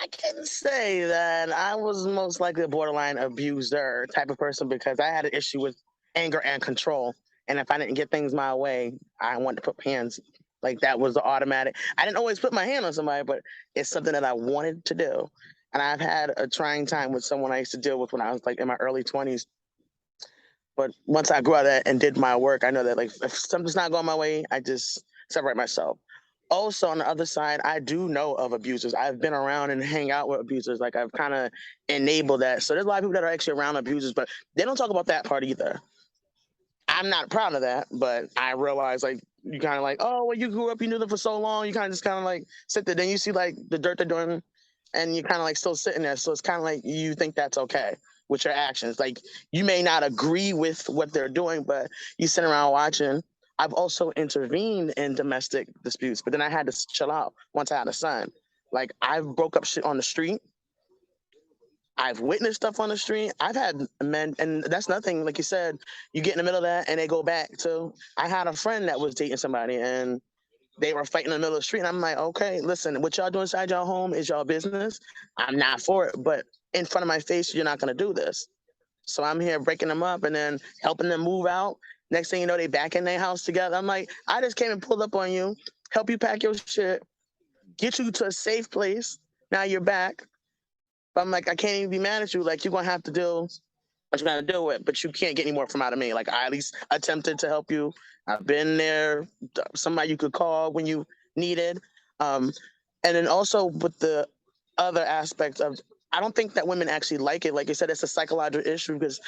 I can say that I was most likely a borderline abuser type of person because I had an issue with anger and control. And if I didn't get things my way, I wanted to put hands. Like that was the automatic. I didn't always put my hand on somebody, but it's something that I wanted to do. And I've had a trying time with someone I used to deal with when I was like in my early 20s. But once I grew out of that and did my work, I know that like if something's not going my way, I just separate myself. Also, on the other side, I do know of abusers. I've been around and hang out with abusers. Like I've kind of enabled that. So there's a lot of people that are actually around abusers, but they don't talk about that part either. I'm not proud of that, but I realize like you kind of like, oh, well, you grew up, you knew them for so long, you kind of just kind of like sit there. Then you see like the dirt they're doing, and you're kind of like still sitting there. So it's kind of like you think that's okay with your actions. Like you may not agree with what they're doing, but you sit around watching. I've also intervened in domestic disputes, but then I had to chill out once I had a son. Like I've broke up shit on the street. I've witnessed stuff on the street. I've had men, and that's nothing. Like you said, you get in the middle of that and they go back to. I had a friend that was dating somebody and they were fighting in the middle of the street. And I'm like, okay, listen, what y'all do inside y'all home is y'all business. I'm not for it, but in front of my face, you're not going to do this. So I'm here breaking them up and then helping them move out. Next thing you know, they back in their house together. I'm like, I just came and pulled up on you, help you pack your shit, get you to a safe place. Now you're back. But I'm like, I can't even be mad at you. Like, you're going to have to do what you're going to deal with, but you can't get any more from out of me. Like, I at least attempted to help you. I've been there, somebody you could call when you needed. And then also with the other aspect of, I don't think that women actually like it. Like you said, it's a psychological issue because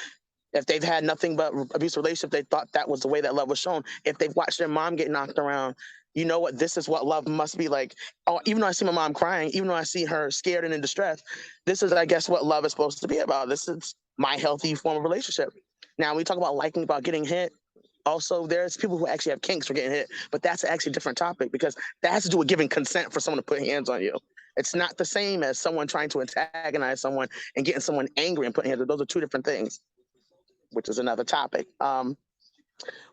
if they've had nothing but abusive relationship, they thought that was the way that love was shown. If they've watched their mom get knocked around, you know what? This is what love must be like. Oh, even though I see my mom crying, even though I see her scared and in distress, this is, I guess, what love is supposed to be about. This is my healthy form of relationship. Now, we talk about liking, about getting hit. Also, there's people who actually have kinks for getting hit, but that's actually a different topic because that has to do with giving consent for someone to put hands on you. It's not the same as someone trying to antagonize someone and getting someone angry and putting hands on. Those are two different things, which is another topic.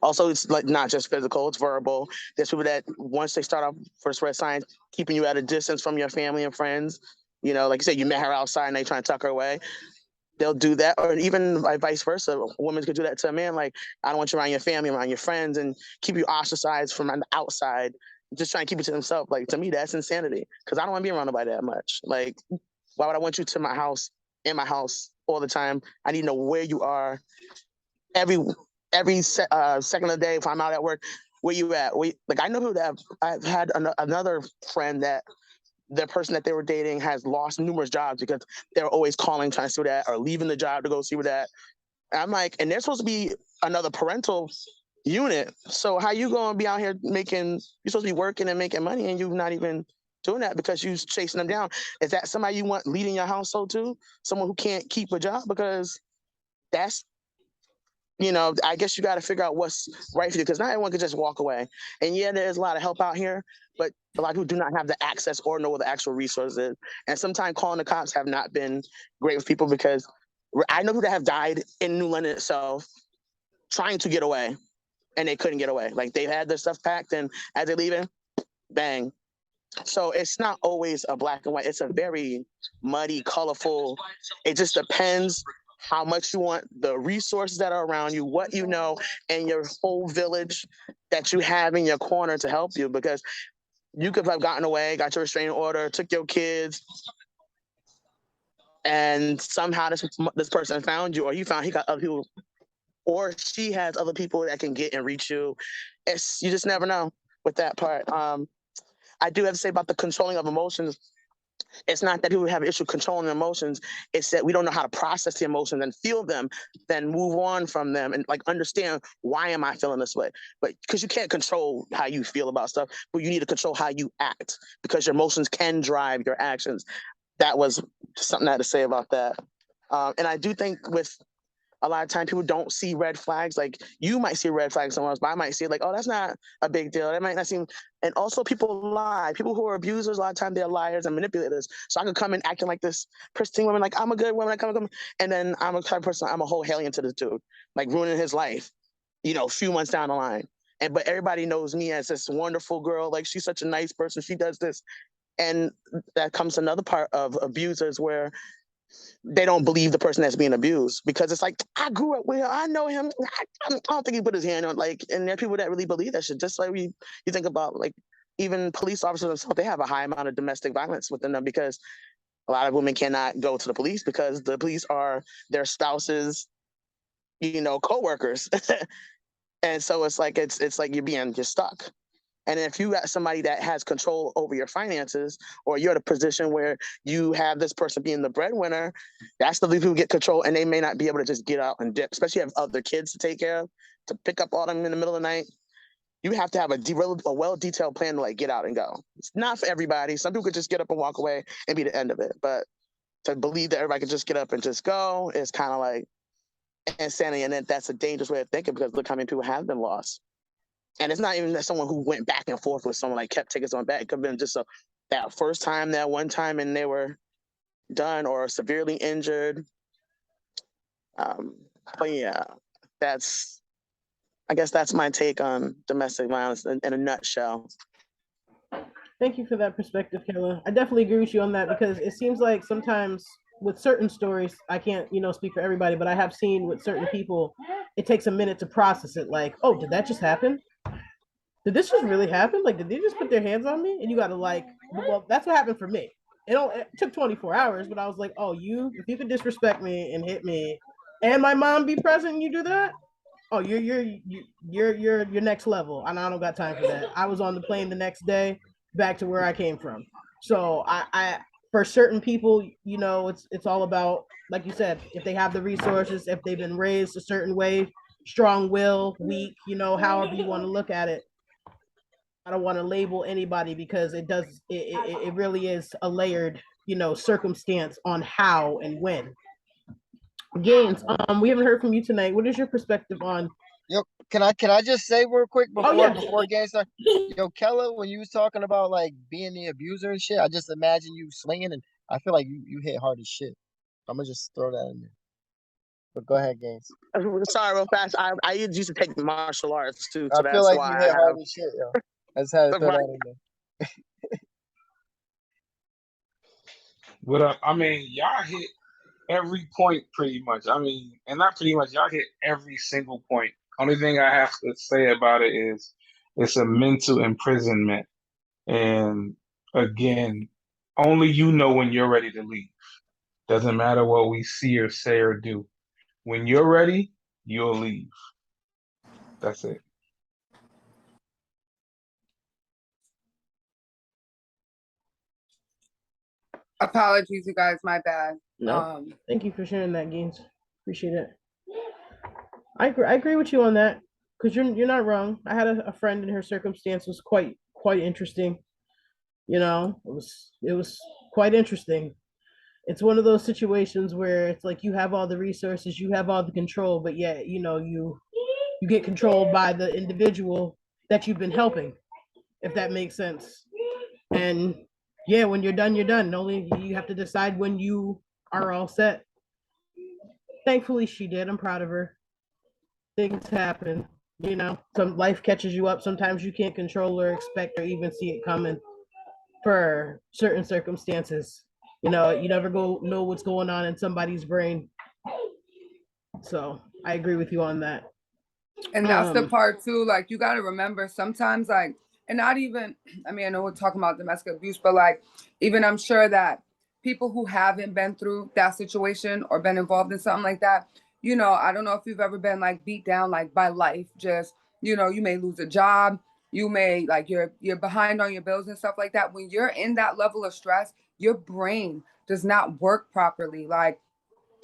Also, it's like not just physical, it's verbal. There's people that once they start off first red signs, keeping you at a distance from your family and friends. You know, like you said, you met her outside and they trying to tuck her away. They'll do that, or even like vice versa. A woman could do that to a man, like, I don't want you around your family, around your friends, and keep you ostracized from the outside, just trying to keep you to themselves. Like, to me, that's insanity, because I don't want to be around nobody that much. Like, why would I want you to my house, in my house, all the time? I need to know where you are every second of the day. If I'm out at work, where you at? Like, I know who that I've had another friend that the person that they were dating has lost numerous jobs because they're always calling, trying to see what that, or leaving the job to go see what that. And I'm like, and they're supposed to be another parental unit. So how you going to be out here you're supposed to be working and making money and you're not even doing that because you're chasing them down. Is that somebody you want leading your household too? Someone who can't keep a job? Because that's, I guess you got to figure out what's right for you, because not everyone can just walk away. And yeah, there's a lot of help out here, but a lot of people do not have the access or know what the actual resources is. And sometimes calling the cops have not been great with people, because I know people that have died in New London itself trying to get away, and they couldn't get away. Like, they had their stuff packed, and as they're leaving, bang. So it's not always a black and white. It's a very muddy, colorful. It just depends how much you want, the resources that are around you, what you know, and your whole village that you have in your corner to help you. Because you could have gotten away, got your restraining order, took your kids, and somehow this person found you, or you found he got other people, or she has other people that can get and reach you. You just never know with that part. I do have to say about the controlling of emotions. It's not that people have an issue controlling emotions. It's that we don't know how to process the emotions and feel them, then move on from them and like understand, why am I feeling this way? But because you can't control how you feel about stuff, but you need to control how you act, because your emotions can drive your actions. That was something I had to say about that. And I do think with a lot of times people don't see red flags. Like, you might see a red flag somewhere else, but I might see it like, oh, that's not a big deal. That might not seem. And also, people lie. People who are abusers, a lot of times they're liars and manipulators. So I could come in acting like this pristine woman, like, I'm a good woman, I come, and then I'm a type of person, I'm a whole alien to this dude, like ruining his life, a few months down the line. But everybody knows me as this wonderful girl, like, she's such a nice person, she does this. And that comes another part of abusers, where they don't believe the person that's being abused, because it's like, I grew up with him, I know him, I don't think he put his hand on, like. And there are people that really believe that shit. Just like you think about, like, even police officers themselves, they have a high amount of domestic violence within them, because a lot of women cannot go to the police because the police are their spouses, co-workers. And so it's like you're stuck. And if you got somebody that has control over your finances, or you're in a position where you have this person being the breadwinner, that's the people who get control, and they may not be able to just get out and dip, especially if you have other kids to take care of, to pick up all them in the middle of the night. You have to have a well-detailed plan to, like, get out and go. It's not for everybody. Some people could just get up and walk away and be the end of it. But to believe that everybody can just get up and just go is kind of like insanity. And that's a dangerous way of thinking, because look how many people have been lost. And it's not even that someone who went back and forth with someone, like, kept taking someone back. It could have been just that first time, that one time, and they were done or severely injured. But yeah, I guess that's my take on domestic violence in a nutshell. Thank you for that perspective, Kayla. I definitely agree with you on that, because it seems like sometimes with certain stories, I can't, speak for everybody, but I have seen with certain people, it takes a minute to process it. Like, oh, did that just happen? Did this just really happen? Like, did they just put their hands on me? And you got to, like, well, that's what happened for me. It took 24 hours, but I was like, oh, if you could disrespect me and hit me, and my mom be present, and you do that, oh, you're next level, and I don't got time for that. I was on the plane the next day back to where I came from. So I for certain people, it's all about, like you said, if they have the resources, if they've been raised a certain way, strong will, weak, however you want to look at it. I don't want to label anybody, because it really is a layered, circumstance on how and when. Gaines, we haven't heard from you tonight. What is your perspective on Yo, can I just say real quick before yeah. before game start? Yo, Kella, when you was talking about like being the abuser and shit, I just imagine you swinging, and I feel like you hit hard as shit. I'm gonna just throw that in there. But go ahead, Gaines. Sorry, real fast. I used to take martial arts too, I so feel that's like you why I hit hard have as shit, yo. I just had to the throw right. that in there. What I mean, y'all hit every point pretty much. I mean, and not pretty much, y'all hit every single point. Only thing I have to say about it is it's a mental imprisonment. And again, only you know when you're ready to leave. Doesn't matter what we see or say or do. When you're ready, you'll leave. That's it. Apologies, you guys. My bad. No. Thank you for sharing that, Gaines. Appreciate it. I agree with you on that because you're not wrong. I had a friend, and her circumstance was quite interesting. You know, it was quite interesting. It's one of those situations where it's like you have all the resources, you have all the control, but yet you get controlled by the individual that you've been helping, if that makes sense. And yeah, when you're done, you're done. Only you have to decide when you are all set. Thankfully, she did. I'm proud of her. Things happen. Some life catches you up. Sometimes you can't control or expect or even see it coming for certain circumstances. You never know what's going on in somebody's brain. So I agree with you on that. And that's the part too, like you got to remember sometimes, like, and not even, I mean, I know we're talking about domestic abuse, but like, even I'm sure that people who haven't been through that situation or been involved in something like that, I don't know if you've ever been like beat down like by life, just, you may lose a job, you may like you're behind on your bills and stuff like that. When you're in that level of stress, your brain does not work properly. Like,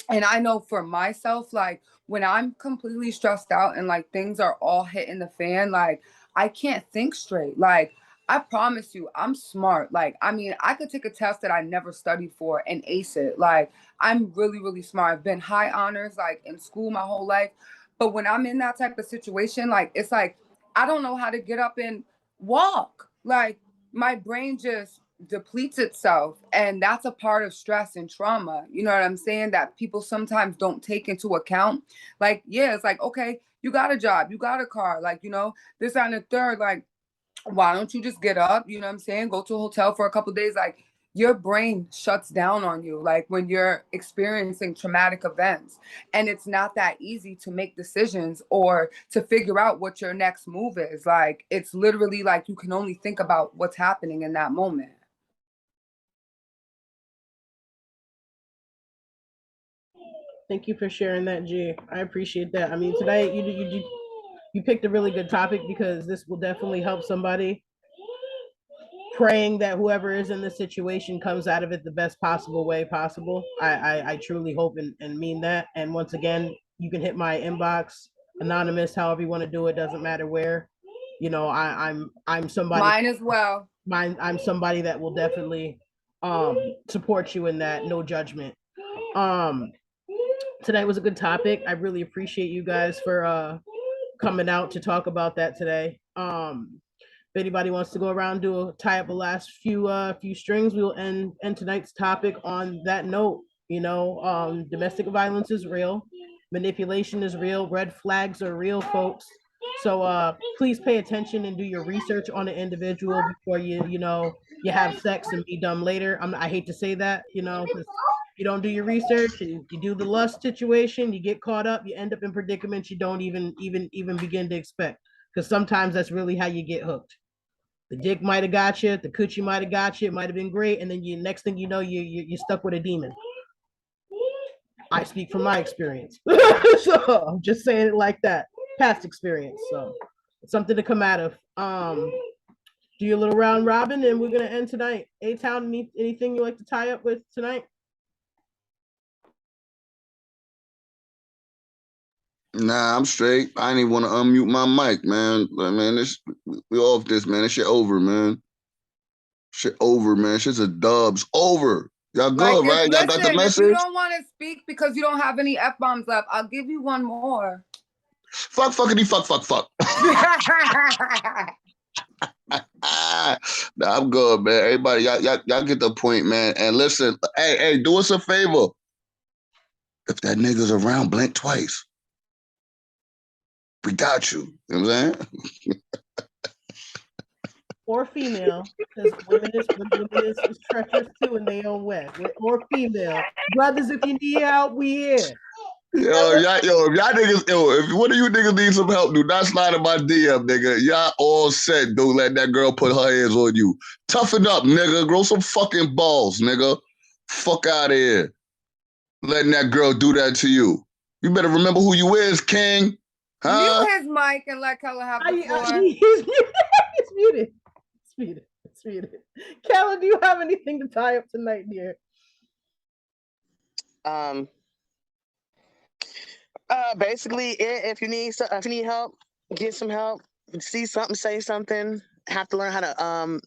and I know for myself, like when I'm completely stressed out and like things are all hitting the fan, like I can't think straight. Like I promise you, I'm smart. Like, I mean, I could take a test that I never studied for and ace it. Like I'm really, really smart. I've been high honors like in school my whole life. But when I'm in that type of situation, like it's like I don't know how to get up and walk. Like my brain just depletes itself, and that's a part of stress and trauma, you know what I'm saying, that people sometimes don't take into account. Like, yeah, it's like, okay, you got a job, you got a car, like, this and the third, like, why don't you just get up, you know what I'm saying, go to a hotel for a couple of days. Like your brain shuts down on you like when you're experiencing traumatic events, and it's not that easy to make decisions or to figure out what your next move is. Like it's literally like you can only think about what's happening in that moment. Thank you for sharing that, G. I appreciate that. I mean, tonight you picked a really good topic because this will definitely help somebody. Praying that whoever is in this situation comes out of it the best possible way possible. I truly hope and mean that. And once again, you can hit my inbox, anonymous, however you want to do it, doesn't matter where. I'm somebody. Mine as well. I'm somebody that will definitely support you in that. No judgment. Tonight was a good topic. I really appreciate you guys for coming out to talk about that today. If anybody wants to go around, tie up the last few strings, we will end tonight's topic on that note. Domestic violence is real, manipulation is real, red flags are real, folks. So please pay attention and do your research on an individual before you have sex and be dumb later. I hate to say that, you don't do your research, you do the lust situation, you get caught up, you end up in predicaments you don't even begin to expect. Because sometimes that's really how you get hooked. The dick might have got you, the coochie might have got you, it might have been great, and then next thing you know, you're stuck with a demon. I speak from my experience. So I'm just saying it like that. Past experience. So it's something to come out of. Do your little round robin, and we're gonna end tonight. A-Town, anything you like to tie up with tonight? Nah, I'm straight. I didn't even want to unmute my mic, man. But man, we off this, man. This shit over, man. Shit over, man. Shit's a dubs over. Y'all good, Like, right? Y'all got the listen, if you message? don't want to speak because you don't have any F-bombs left, I'll give you one more. Fuck, fuckity, fuck, fuck, fuck. Nah, I'm good, man. Everybody, y'all get the point, man. And listen, hey, do us a favor. If that nigga's around, blink twice. We got you. You know what I'm saying? Or female, because women is treacherous too in their own way. Or female. Brothers, if you need help, we here. If y'all niggas, if one of you niggas need some help, do not slide in my DM, nigga. Y'all all set. Don't let that girl put her hands on you. Toughen up, nigga. Grow some fucking balls, nigga. Fuck out of here. Letting that girl do that to you. You better remember who you is, King. Huh? Mute his mic and let Keller have the floor. He's muted. It's muted. Keller, do you have anything to tie up tonight, dear? Basically, if you need help, get some help. See something, say something. Have to learn how to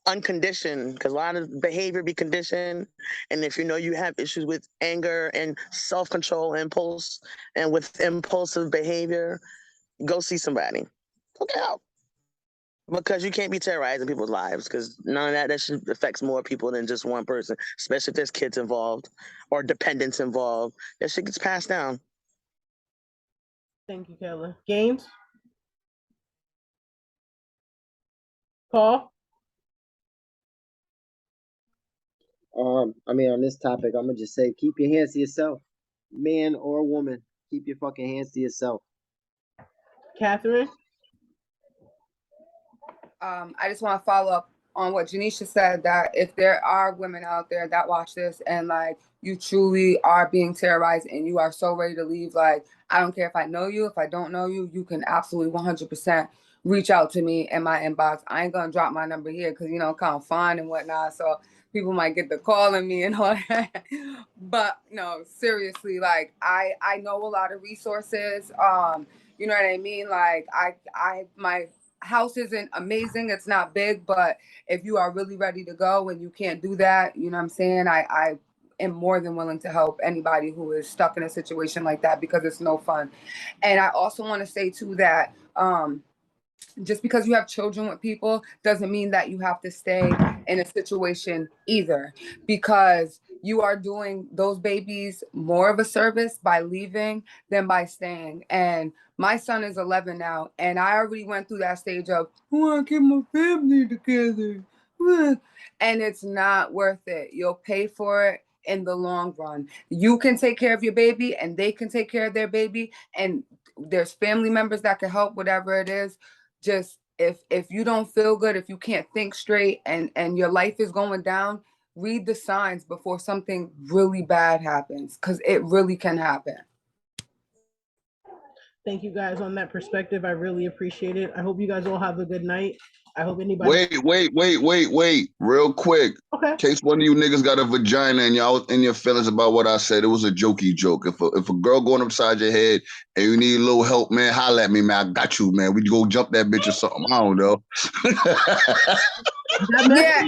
uncondition, because a lot of behavior be conditioned. And if you know you have issues with anger and self-control, impulse, and with impulsive behavior, go see somebody. Go get help. Because you can't be terrorizing people's lives, because none of that shit affects more people than just one person, especially if there's kids involved or dependents involved. That shit gets passed down. Thank you, Keller. Games? Paul? I mean, on this topic, I'm gonna just say, keep your hands to yourself, man or woman. Keep your fucking hands to yourself. Catherine? I just want to follow up on what Janisha said, that if there are women out there that watch this and like you truly are being terrorized and you are so ready to leave, like, I don't care if I know you, if I don't know you, you can absolutely 100% reach out to me in my inbox. I ain't gonna drop my number here because, you know, kind of fun and whatnot, so people might get the calling me and all that. But no, seriously, like I know a lot of resources. You know what I mean? Like my house isn't amazing, it's not big, but if you are really ready to go and you can't do that, you know what I'm saying, I am more than willing to help anybody who is stuck in a situation like that, because it's no fun. And I also want to say too that just because you have children with people doesn't mean that you have to stay in a situation either, because you are doing those babies more of a service by leaving than by staying. And my son is 11 now, and I already went through that stage of, I want to keep my family together. And it's not worth it. You'll pay for it in the long run. You can take care of your baby and they can take care of their baby, and there's family members that can help, whatever it is. Just if you don't feel good, if you can't think straight and your life is going down, read the signs before something really bad happens, because it really can happen. Thank you guys on that perspective. I really appreciate it. I hope you guys all have a good night. I hope anybody. Wait. Real quick. Okay. In case one of you niggas got a vagina and y'all in your feelings about what I said, it was a jokey joke. If a girl going upside your head and you need a little help, man, holla at me, man. I got you, man. We go jump that bitch or something. I don't know. Yeah,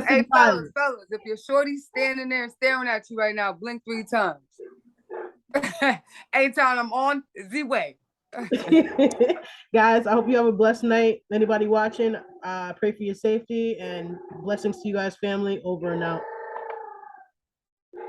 and fellas, if your shorty's standing there staring at you right now, blink 3 times. Anytime I'm on, Z-way. Guys, I hope you have a blessed night. Anybody watching, pray for your safety, and blessings to you guys, family. Over and out.